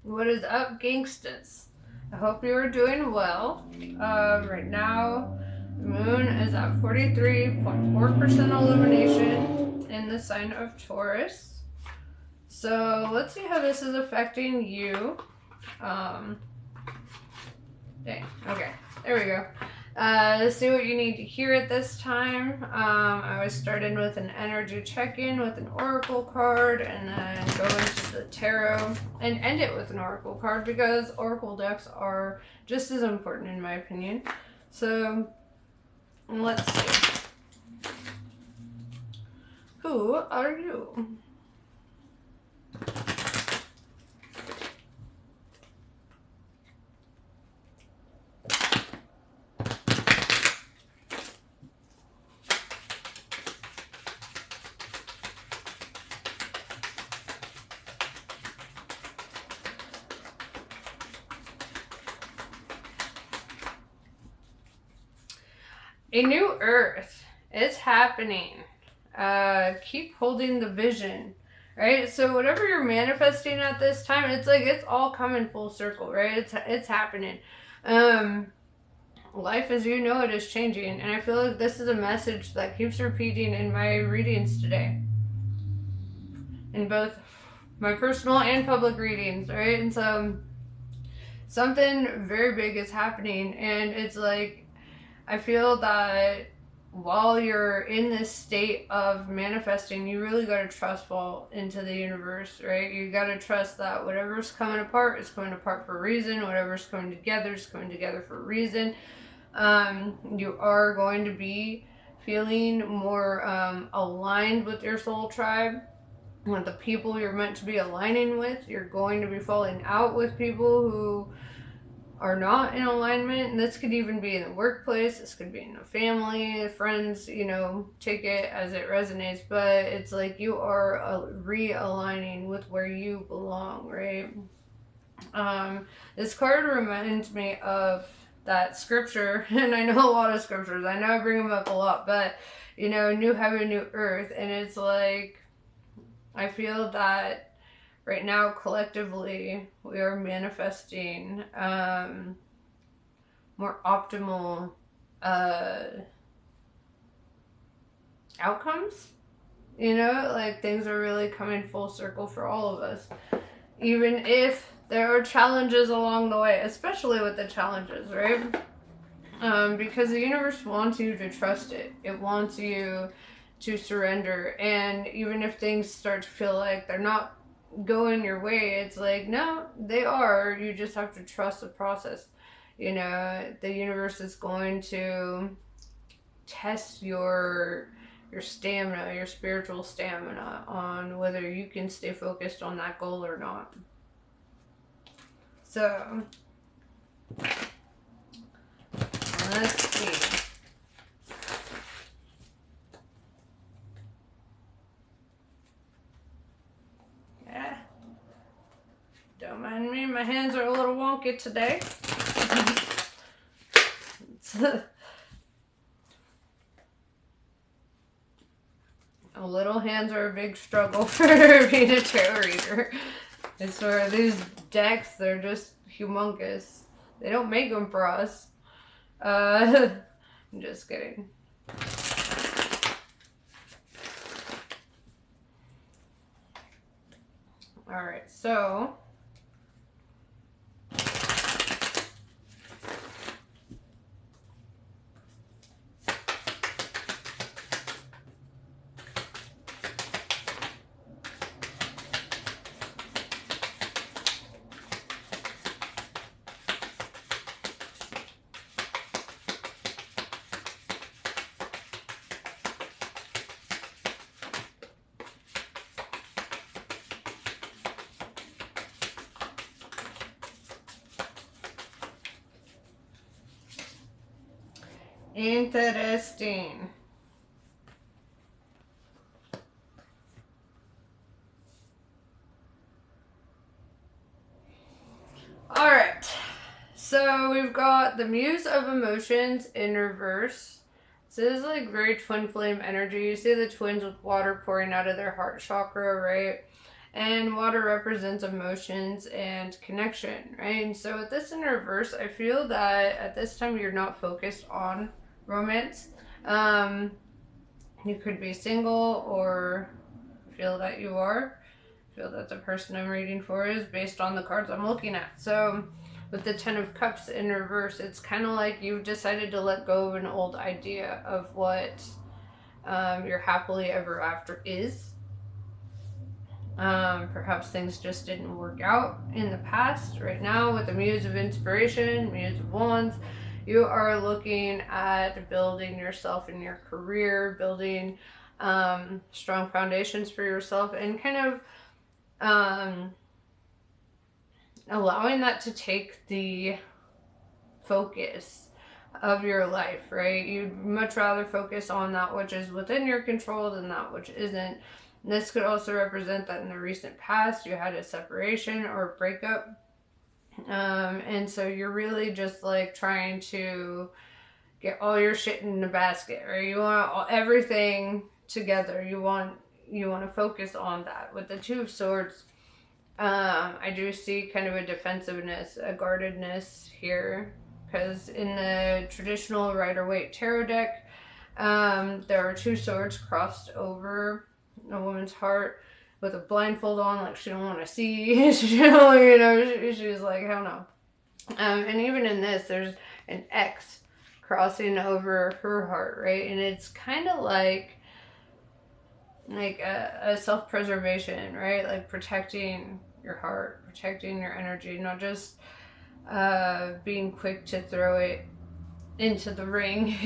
What is up, gangstas? I hope you are doing well. Right now, the moon is at 43.4% illumination in the sign of Taurus. So let's see how this is affecting you. Dang. Okay. There we go. Let's see what you need to hear at this time. I always start in with an energy check-in with an oracle card, and then go into the tarot and end it with an oracle card because oracle decks are just as important in my opinion. So let's see. Who are you? A new earth. It's happening. Keep holding the vision, right? So whatever you're manifesting at this time, it's like it's all coming full circle, right? It's happening. Life as you know it is changing, and I feel like this is a message that keeps repeating in my readings today, in both my personal and public readings, right? And so something very big is happening, and it's like I feel that while you're in this state of manifesting, you really got to trust fall into the universe, right? You got to trust that whatever's coming apart is coming apart for a reason. Whatever's coming together is coming together for a reason. You are going to be feeling more aligned with your soul tribe, with the people you're meant to be aligning with. You're going to be falling out with people who are not in alignment. And this could even be in the workplace, this could be in a family, friends, take it as it resonates. But it's like you are realigning with where you belong, right? This card reminds me of that scripture, and I know a lot of scriptures, I know I bring them up a lot, but new heaven, new earth. And it's like I feel that right now collectively we are manifesting more optimal outcomes. Like things are really coming full circle for all of us, even if there are challenges along the way, especially with the challenges, right? Because the universe wants you to trust it. It wants you to surrender. And even if things start to feel like they're not going your way, it's like, no, they are. You just have to trust the process. The universe is going to test your stamina, your spiritual stamina, on whether you can stay focused on that goal or not. So let's see. Yeah. Don't mind me, my hands are a little wonky today. Little hands are a big struggle for being a tarot reader. It's where these decks, they're just humongous. They don't make them for us. I'm just kidding. Alright, so interesting. Alright, so we've got the Muse of Emotions in reverse. So this is like very twin flame energy. You see the twins with water pouring out of their heart chakra, right? And water represents emotions and connection, right? And so with this in reverse, I feel that at this time you're not focused on romance. You could be single or feel that you are. Feel that the person I'm reading for is based on the cards I'm looking at. So with the Ten of Cups in reverse, it's kind of like you've decided to let go of an old idea of what your happily ever after is. Perhaps things just didn't work out in the past. Right now, with the Muse of Inspiration, Muse of Wands, you are looking at building yourself in your career, building strong foundations for yourself, and kind of allowing that to take the focus of your life, right? You'd much rather focus on that which is within your control than that which isn't. This could also represent that in the recent past you had a separation or a breakup. And so you're really just like trying to get all your shit in a basket, right? You want everything together. You want to focus on that. With the Two of Swords, I do see kind of a defensiveness, a guardedness here. Because in the traditional Rider-Waite tarot deck, there are two swords crossed over a woman's heart with a blindfold on, like she don't want to see. She's like, hell no. And even in this, there's an X crossing over her heart, right? And it's kind of like a self-preservation, right? Like protecting your heart, protecting your energy, not just being quick to throw it into the ring.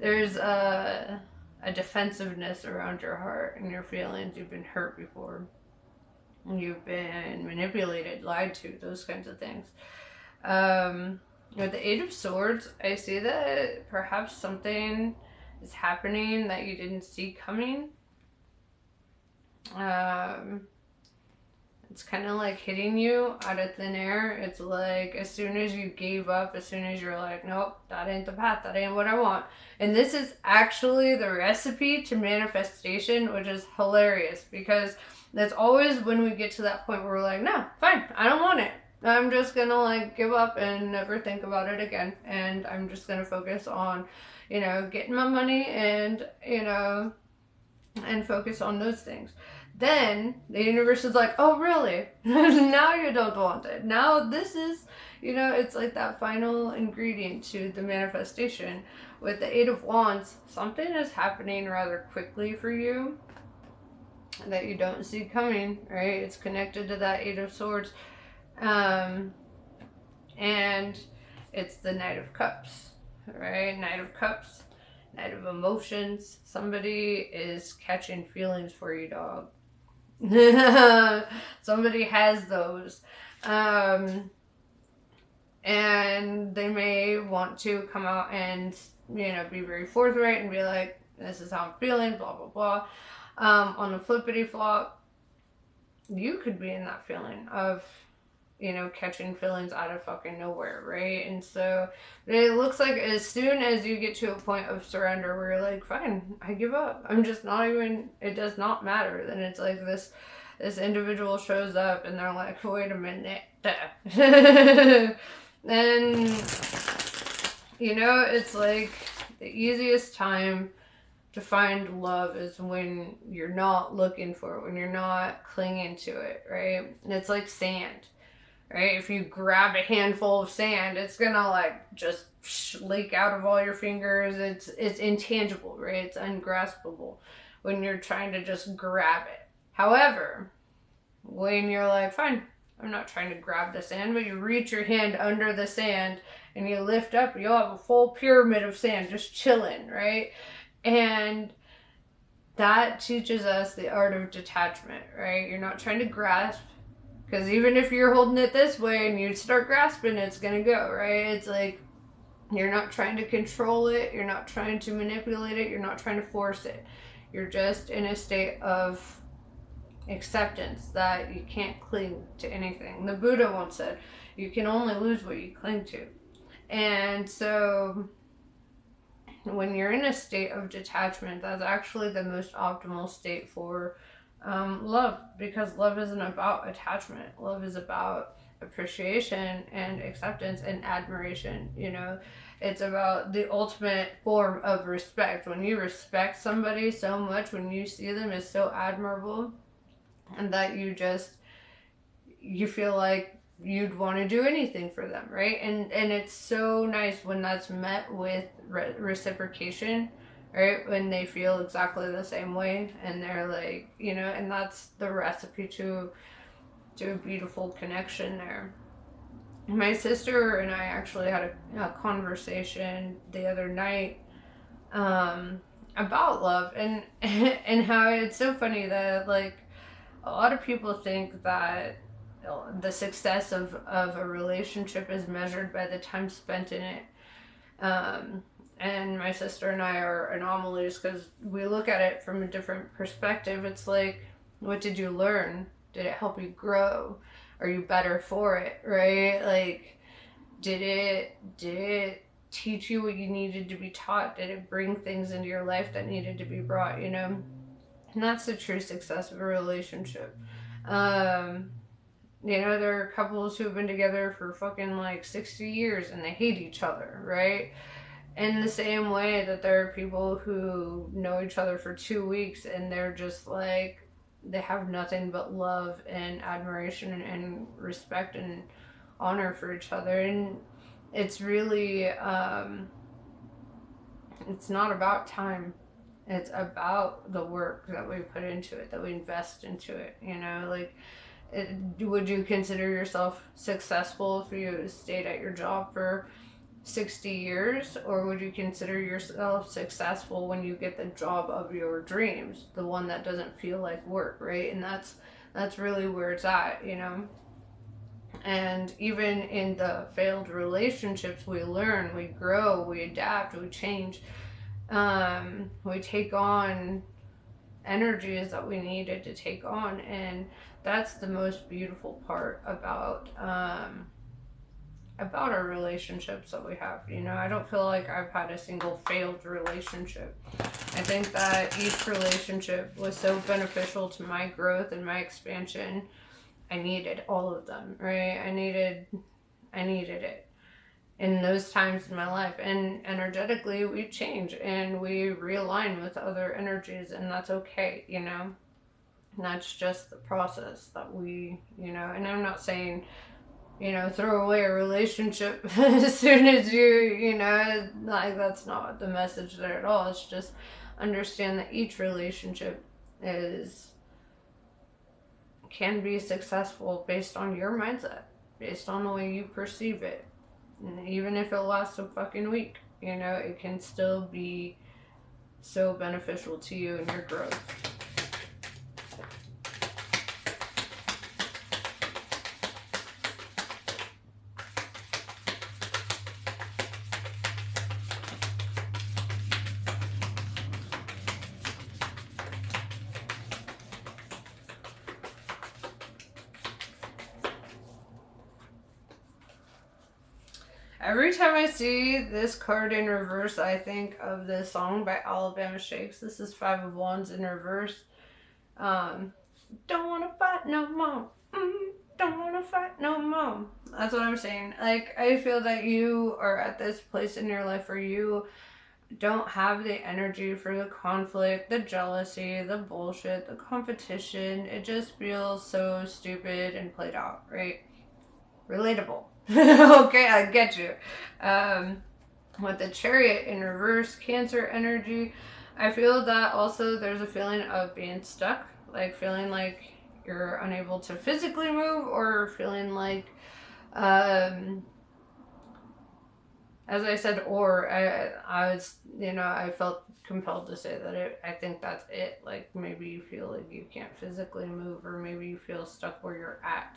There's a defensiveness around your heart and your feelings. You've been hurt before. You've been manipulated, lied to, those kinds of things. With the Eight of Swords, I see that perhaps something is happening that you didn't see coming. It's kind of like hitting you out of thin air. It's like as soon as you gave up, as soon as you're like, nope, that ain't the path, that ain't what I want. And this is actually the recipe to manifestation, which is hilarious because that's always when we get to that point where we're like, no, fine, I don't want it. I'm just gonna like give up and never think about it again. And I'm just gonna focus on, getting my money and, and focus on those things. Then the universe is like, oh, really? Now you don't want it. Now this is, it's like that final ingredient to the manifestation. With the Eight of Wands, something is happening rather quickly for you that you don't see coming, right? It's connected to that Eight of Swords. And it's the Knight of Cups, right? Knight of Cups, Knight of Emotions. Somebody is catching feelings for you, dog. Somebody has those. And they may want to come out and, be very forthright and be like, this is how I'm feeling, blah, blah, blah. On the flippity flop, you could be in that feeling of, catching feelings out of fucking nowhere, right? And so it looks like as soon as you get to a point of surrender where you're like, fine, I give up. I'm just not even, it does not matter. Then it's like this individual shows up and they're like, wait a minute. And, it's like the easiest time to find love is when you're not looking for it, when you're not clinging to it, right? And it's like sand. Right? If you grab a handful of sand, it's gonna like just leak out of all your fingers. It's intangible, right? It's ungraspable when you're trying to just grab it. However, when you're like, fine, I'm not trying to grab the sand, but you reach your hand under the sand and you lift up, you'll have a full pyramid of sand just chilling, right? And that teaches us the art of detachment, right? You're not trying to grasp. Because even if you're holding it this way and you start grasping, it's going to go, right? It's like you're not trying to control it. You're not trying to manipulate it. You're not trying to force it. You're just in a state of acceptance that you can't cling to anything. The Buddha once said, you can only lose what you cling to. And so when you're in a state of detachment, that's actually the most optimal state for love, because love isn't about attachment. Love is about appreciation and acceptance and admiration. You know, it's about the ultimate form of respect. When you respect somebody so much, when you see them as so admirable, and that you feel like you'd want to do anything for them, right? And it's so nice when that's met with reciprocation, right? When they feel exactly the same way, and they're like, you know, and that's the recipe to a beautiful connection there. My sister and I actually had a conversation the other night, about love, and and how it's so funny that, like, a lot of people think that the success of a relationship is measured by the time spent in it. Um, and my sister and I are anomalies because we look at it from a different perspective. It's like, what did you learn? Did it help you grow? Are you better for it? Right? Like, did it teach you what you needed to be taught? Did it bring things into your life that needed to be brought? You know, and that's the true success of a relationship. Um, you know, there are couples who've been together for fucking like 60 years and they hate each other, right? In the same way that there are people who know each other for 2 weeks and they're just like, they have nothing but love and admiration and respect and honor for each other. And it's really, it's not about time. It's about the work that we put into it, that we invest into it. You know, like, would you consider yourself successful if you stayed at your job for 60 years, or would you consider yourself successful when you get the job of your dreams, the one that doesn't feel like work, right? And that's really where it's at, you know. And even in the failed relationships, we learn, we grow, we adapt, we change. We take on energies that we needed to take on, and that's the most beautiful part about our relationships that we have. You know, I don't feel like I've had a single failed relationship. I think that each relationship was so beneficial to my growth and my expansion. I needed all of them, right? I needed it in those times in my life. And energetically, we change and we realign with other energies, and that's okay, you know? And that's just the process that we, you know, and I'm not saying, you know, throw away a relationship as soon as you know, like, that's not the message there at all. It's just understand that each relationship can be successful based on your mindset, based on the way you perceive it. And even if it lasts a fucking week, you know, it can still be so beneficial to you and your growth. Every time I see this card in reverse, I think of this song by Alabama Shakes. This is Five of Wands in reverse. Don't wanna fight no more. Don't wanna fight no more. That's what I'm saying. Like, I feel that you are at this place in your life where you don't have the energy for the conflict, the jealousy, the bullshit, the competition. It just feels so stupid and played out, right? Relatable. Okay, I get you. With the Chariot in reverse, Cancer energy, I feel that also there's a feeling of being stuck, like feeling like you're unable to physically move, or feeling like, as I said, or I was, you know, I felt compelled to say that I think that's it. Like, maybe you feel like you can't physically move, or maybe you feel stuck where you're at.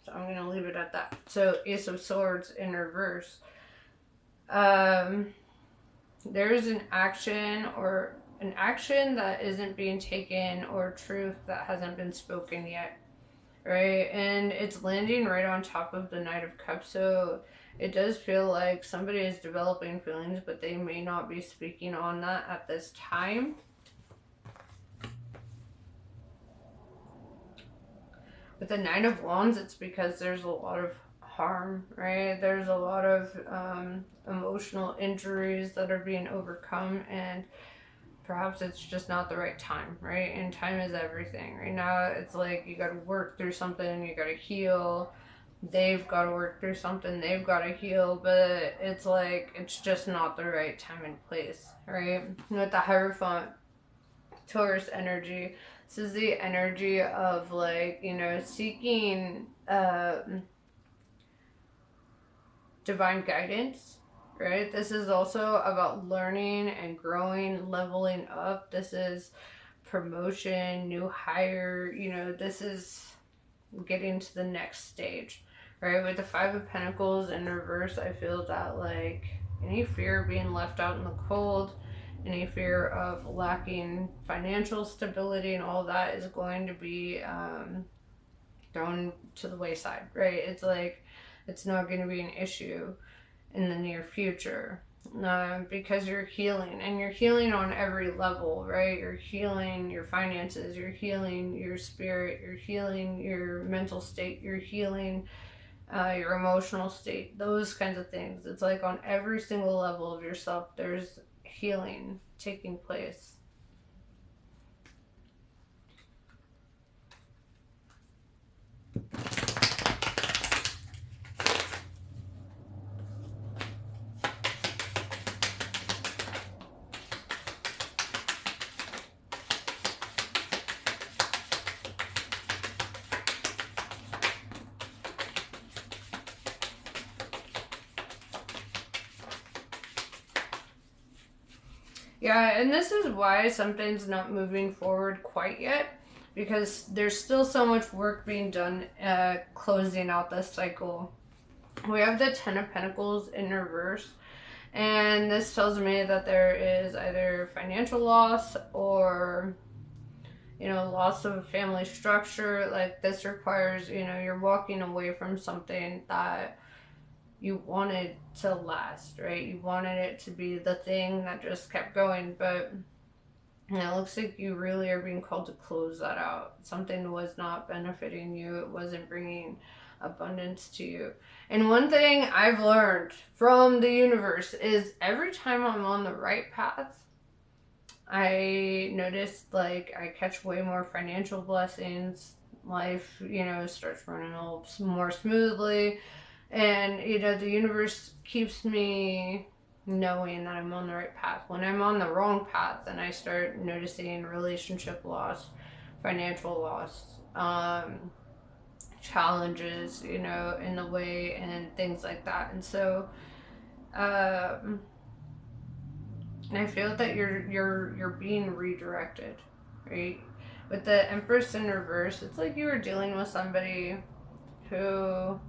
So I'm going to leave it at that. So Ace of Swords in reverse. There's an action that isn't being taken, or truth that hasn't been spoken yet, right? And it's landing right on top of the Knight of Cups. So it does feel like somebody is developing feelings, but they may not be speaking on that at this time. With the Nine of Wands, it's because there's a lot of harm, right? There's a lot of emotional injuries that are being overcome, and perhaps it's just not the right time, right? And time is everything. Right now, it's like you got to work through something, you got to heal. They've got to work through something, they've got to heal, but it's like it's just not the right time and place, right? And with the Hierophant, Taurus energy, this is the energy of like, you know, seeking divine guidance, right? This is also about learning and growing, leveling up. This is promotion, new hire, you know, this is getting to the next stage, right? With the Five of Pentacles in reverse, I feel that like any fear of being left out in the cold, any fear of lacking financial stability and all that is going to be thrown to the wayside, right? It's like it's not going to be an issue in the near future, because you're healing, and you're healing on every level, right? You're healing your finances, you're healing your spirit, you're healing your mental state, you're healing your emotional state, those kinds of things. It's like on every single level of yourself, there's healing taking place. Yeah, and this is why something's not moving forward quite yet, because there's still so much work being done closing out this cycle. We have the Ten of Pentacles in reverse, and this tells me that there is either financial loss or, you know, loss of family structure. Like this requires, you know, you're walking away from something that you wanted to last, right? You wanted it to be the thing that just kept going, but you know, it looks like you really are being called to close that out. Something was not benefiting you, it wasn't bringing abundance to you. And one thing I've learned from the universe is every time I'm on the right path, I notice like I catch way more financial blessings. Life, you know, starts running a little more smoothly. And, you know, the universe keeps me knowing that I'm on the right path. When I'm on the wrong path, then I start noticing relationship loss, financial loss, challenges, you know, in the way and things like that. And so, and I feel that you're being redirected, right? With the Empress in reverse, it's like you were dealing with somebody who.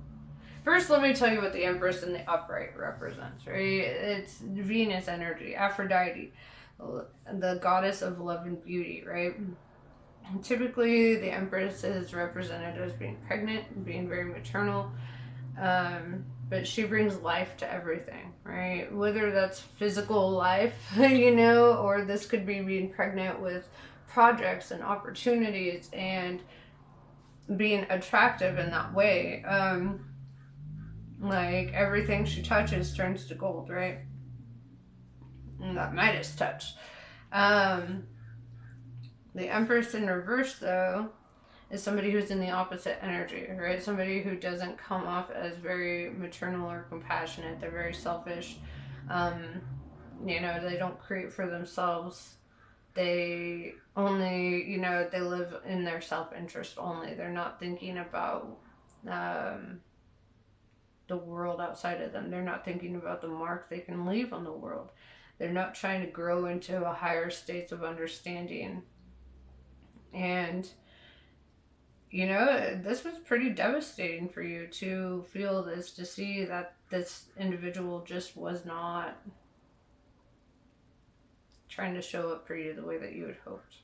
First, let me tell you what the Empress in the upright represents, right? It's Venus energy, Aphrodite, the goddess of love and beauty, right? And typically, the Empress is represented as being pregnant, being very maternal, but she brings life to everything, right? Whether that's physical life, you know, or this could be being pregnant with projects and opportunities and being attractive in that way. Like everything she touches turns to gold, right? And that Midas touch. The Empress in reverse, though, is somebody who's in the opposite energy, right? Somebody who doesn't come off as very maternal or compassionate. They're very selfish. You know, they don't create for themselves. They only, you know, they live in their self-interest only. They're not thinking about the world outside of them. They're not thinking about the mark they can leave on the world. They're not trying to grow into a higher states of understanding. And, you know, this was pretty devastating for you to feel this, to see that this individual just was not trying to show up for you the way that you had hoped.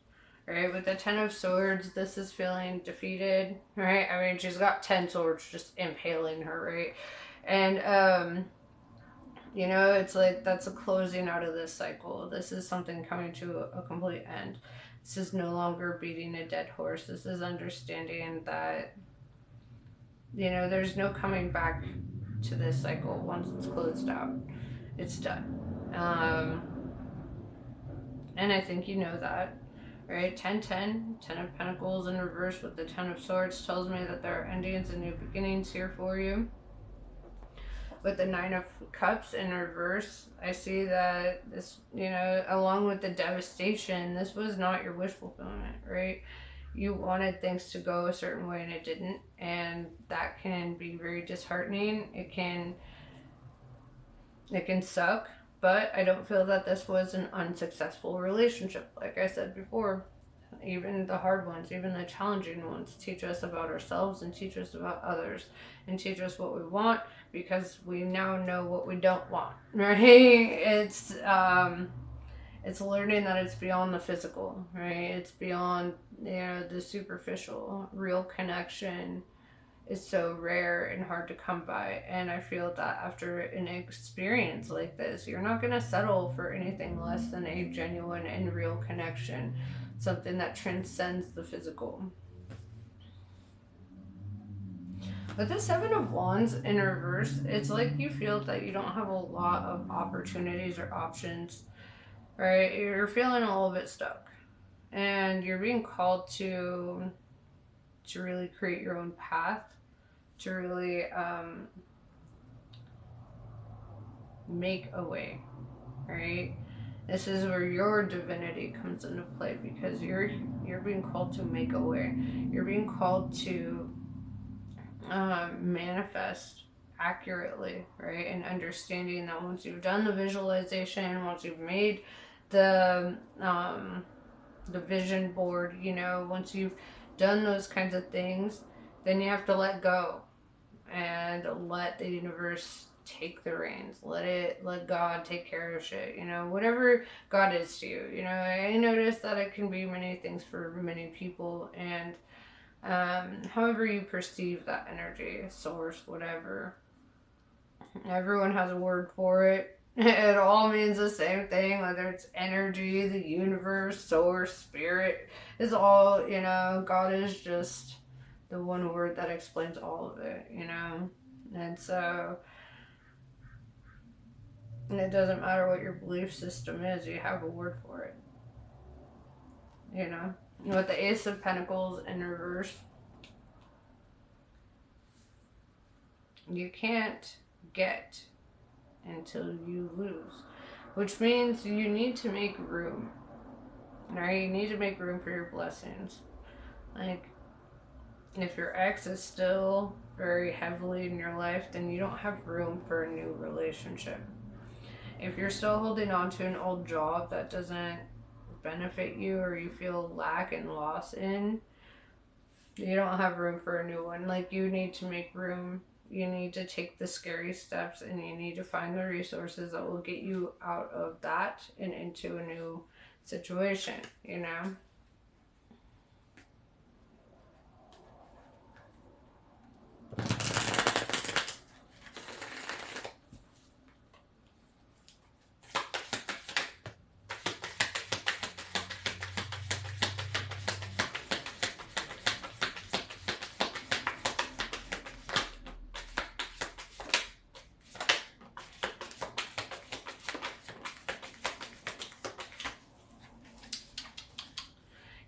Right, with the Ten of Swords, this is feeling defeated, right? I mean, she's got 10 swords just impaling her, right? And, you know, it's like that's a closing out of this cycle. This is something coming to a complete end. This is no longer beating a dead horse. This is understanding that You know, there's no coming back to this cycle. Once it's closed out, it's done. And I think you know that, right? 10 of Pentacles in reverse with the 10 of Swords tells me that there are endings and new beginnings here for you. With the 9 of Cups in reverse, I see that this, you know, along with the devastation, this was not your wish fulfillment, right? You wanted things to go a certain way and it didn't, and that can be very disheartening. It can suck, but I don't feel that this was an unsuccessful relationship. Like I said before, even the hard ones, even the challenging ones, teach us about ourselves and teach us about others and teach us what we want, because we now know what we don't want, right? It's learning that it's beyond the physical, right? It's beyond, you know, the superficial. Real connection is so rare and hard to come by, and I feel that after an experience like this, you're not going to settle for anything less than a genuine and real connection, something that transcends the physical. With the 7 of Wands in reverse, it's like you feel that you don't have a lot of opportunities or options, right? You're feeling a little bit stuck, and you're being called to really create your own path, to really make a way, right? This is where your divinity comes into play, because you're being called to make a way. You're being called to manifest accurately, right? And understanding that once you've done the visualization, once you've made the vision board, you know, once you've done those kinds of things, then you have to let go and let the universe take the reins. Let God take care of shit, you know, whatever God is to you. You know, I notice that it can be many things for many people, and however you perceive that energy, source, whatever, everyone has a word for it. It all means the same thing, whether it's energy, the universe, source, spirit. It's all, you know, God is just the one word that explains all of it, you know? And so it doesn't matter what your belief system is, you have a word for it, you know? With the Ace of Pentacles in reverse, you can't get until you lose, which means you need to make room, right? You need to make room for your blessings. Like, if your ex is still very heavily in your life, then you don't have room for a new relationship. If you're still holding on to an old job that doesn't benefit you, or you feel lack and loss in, you don't have room for a new one. Like, you need to make room. You need to take the scary steps, and you need to find the resources that will get you out of that and into a new situation, you know?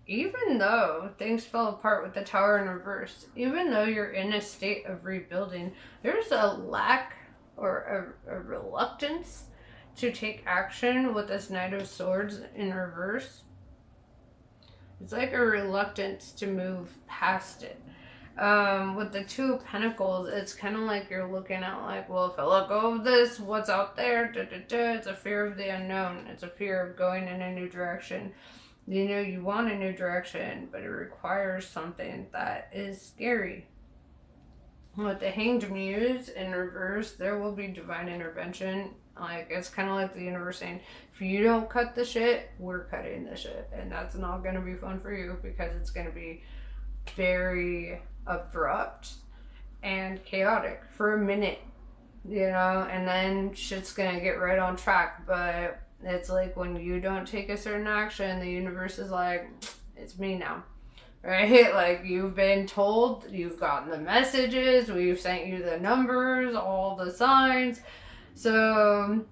Even though things fell apart with the Tower in reverse, even though you're in a state of rebuilding, there's a lack or a reluctance to take action with this Knight of Swords in reverse. It's like a reluctance to move past it. With the Two of Pentacles, it's kind of like you're looking at, like, well, if I let go of this, what's out there? It's a fear of the unknown. It's a fear of going in a new direction. You know, you want a new direction, but it requires something that is scary. With the Hanged Muse in reverse, there will be divine intervention. Like, it's kind of like the universe saying, if you don't cut the shit, we're cutting the shit. And that's not going to be fun for you, because it's going to be very abrupt and chaotic for a minute, you know, and then shit's going to get right on track. But it's like when you don't take a certain action, the universe is like, it's me now. right? Like, you've been told, you've gotten the messages, we've sent you the numbers, all the signs. So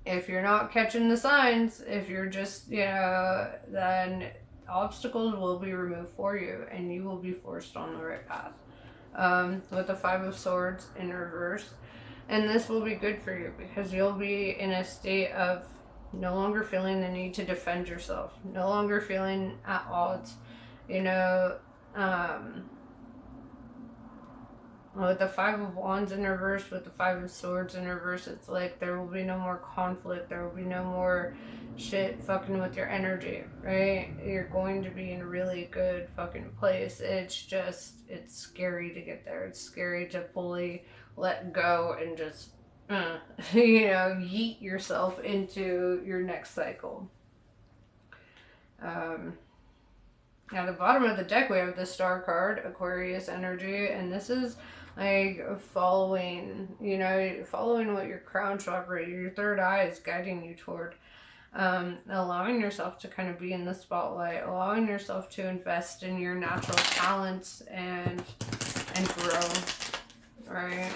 if you're not catching the signs, if you're just, then obstacles will be removed for you and you will be forced on the right path. With the Five of Swords in reverse. And this will be good for you because you'll be in a state of no longer feeling the need to defend yourself, no longer feeling at odds. With the Five of Wands in reverse, with the Five of Swords in reverse, it's like there will be no more conflict. There will be no more shit fucking with your energy, right? You're going to be in a really good fucking place. It's just, it's scary to get there. It's scary to fully let go and just, yeet yourself into your next cycle. At the bottom of the deck, we have the Star card, Aquarius energy, and this is like following what your crown chakra, your third eye is guiding you toward. Allowing yourself to kind of be in the spotlight, allowing yourself to invest in your natural talents and grow, right?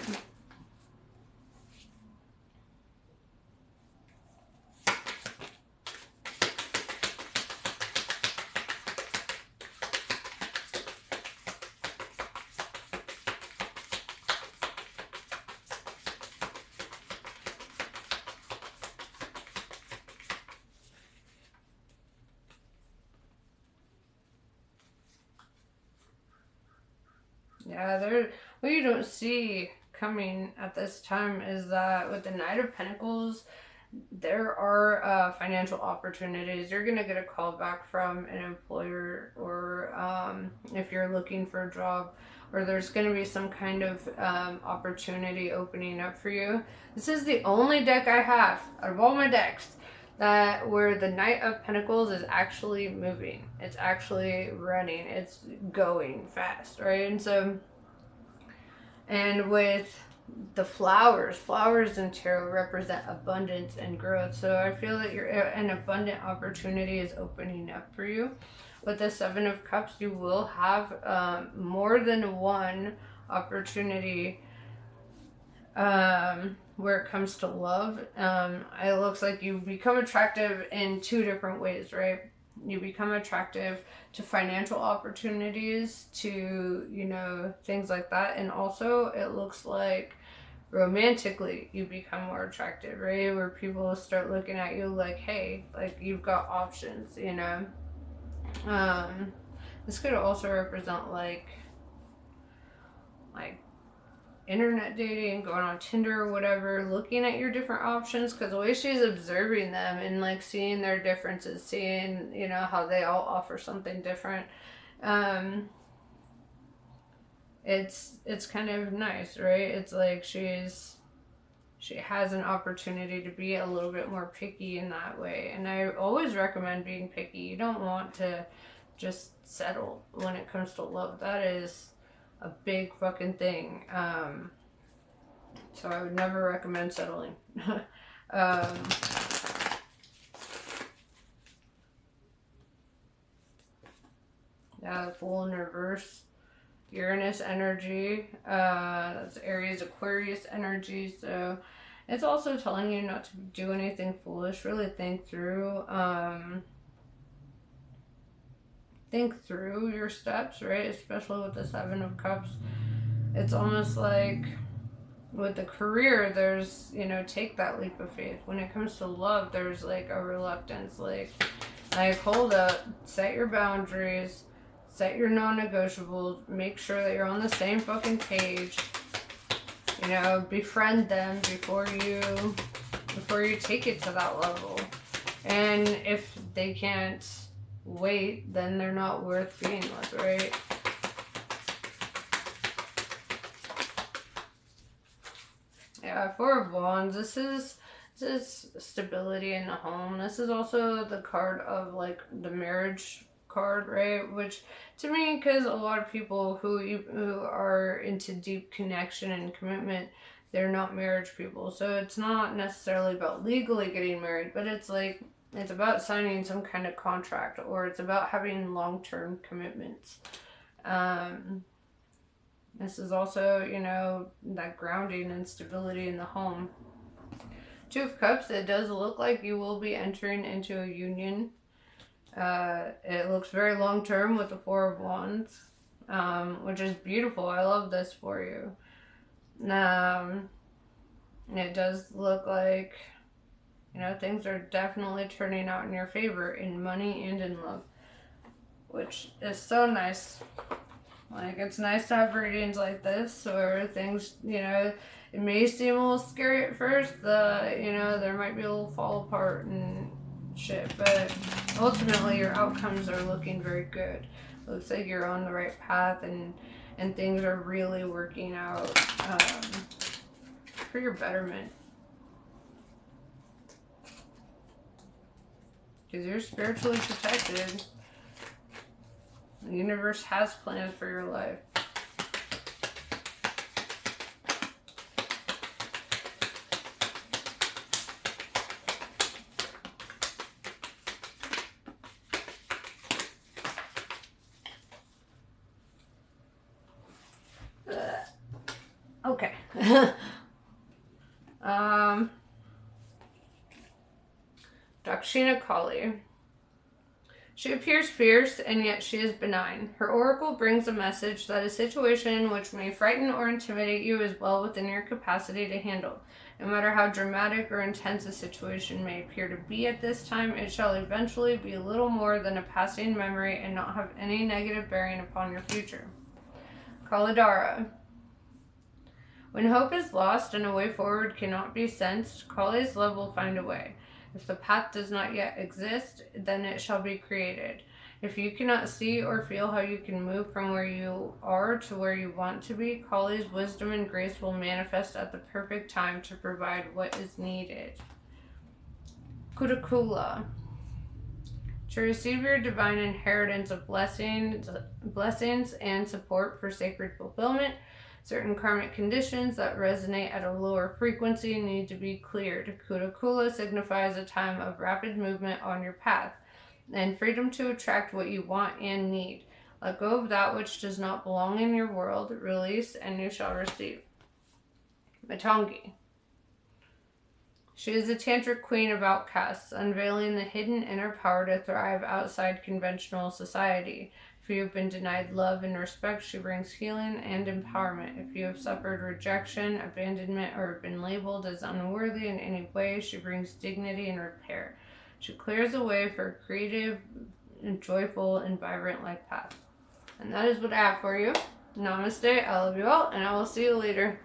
Yeah, what you don't see coming at this time is that with the Knight of Pentacles, there are financial opportunities. You're going to get a call back from an employer, or if you're looking for a job, or there's going to be some kind of opportunity opening up for you. This is the only deck I have out of all my decks that where the Knight of Pentacles is actually moving. It's actually running. It's going fast, right? And with the flowers in tarot represent abundance and growth. So I feel that an abundant opportunity is opening up for you. With the Seven of Cups, you will have more than one opportunity where it comes to love. It looks like you become attractive in two different ways, right? You become attractive to financial opportunities, to, things like that. And also it looks like romantically you become more attractive, right? Where people start looking at you like, hey, like you've got options, This could also represent like internet dating, going on Tinder or whatever, looking at your different options, because the way she's observing them and like seeing their differences, seeing how they all offer something different, it's kind of nice, right? It's like she has an opportunity to be a little bit more picky in that way, and I always recommend being picky. You don't want to just settle when it comes to love. That is a big fucking thing. So I would never recommend settling. Yeah, Fool in reverse. Uranus energy. That's Aries, Aquarius energy. So it's also telling you not to do anything foolish. Really think through your steps, right? Especially with the Seven of Cups. It's almost like with the career, there's, take that leap of faith. When it comes to love, there's like a reluctance, like hold up, set your boundaries, set your non-negotiables, make sure that you're on the same fucking page, befriend them before you take it to that level. And if they can't wait, then they're not worth being with, right? Yeah, Four of Wands. This is stability in the home. This is also the card of like the marriage card, right? Which to me, because a lot of people who are into deep connection and commitment, they're not marriage people. So it's not necessarily about legally getting married, but it's like It's about signing some kind of contract, or it's about having long-term commitments. This is also, you know, that grounding and stability in the home. Two of Cups, it does look like you will be entering into a union. It looks very long-term with the Four of Wands, which is beautiful. I love this for you. It does look like, you know, things are definitely turning out in your favor in money and in love, which is so nice. Like, it's nice to have readings like this, or things, you know, it may seem a little scary at first. You know, there might be a little fall apart and shit, but ultimately your outcomes are looking very good. Looks like you're on the right path, and things are really working out for your betterment. Because you're spiritually protected. The universe has plans for your life. Okay. Dakshina Kali. She appears fierce, and yet she is benign. Her oracle brings a message that a situation which may frighten or intimidate you is well within your capacity to handle. No matter how dramatic or intense a situation may appear to be at this time, it shall eventually be little more than a passing memory and not have any negative bearing upon your future. Kaladara. When hope is lost and a way forward cannot be sensed, Kali's love will find a way. If the path does not yet exist, then it shall be created. If you cannot see or feel how you can move from where you are to where you want to be, Kali's wisdom and grace will manifest at the perfect time to provide what is needed. Kudakula. To receive your divine inheritance of blessings and support for sacred fulfillment, certain karmic conditions that resonate at a lower frequency need to be cleared. Kudakula signifies a time of rapid movement on your path and freedom to attract what you want and need. Let go of that which does not belong in your world. Release, and you shall receive. Matangi. She is a tantric queen of outcasts, unveiling the hidden inner power to thrive outside conventional society. If you have been denied love and respect, she brings healing and empowerment. If you have suffered rejection, abandonment, or been labeled as unworthy in any way, she brings dignity and repair. She clears the way for a creative, and joyful, and vibrant life path. And that is what I have for you. Namaste. I love you all, and I will see you later.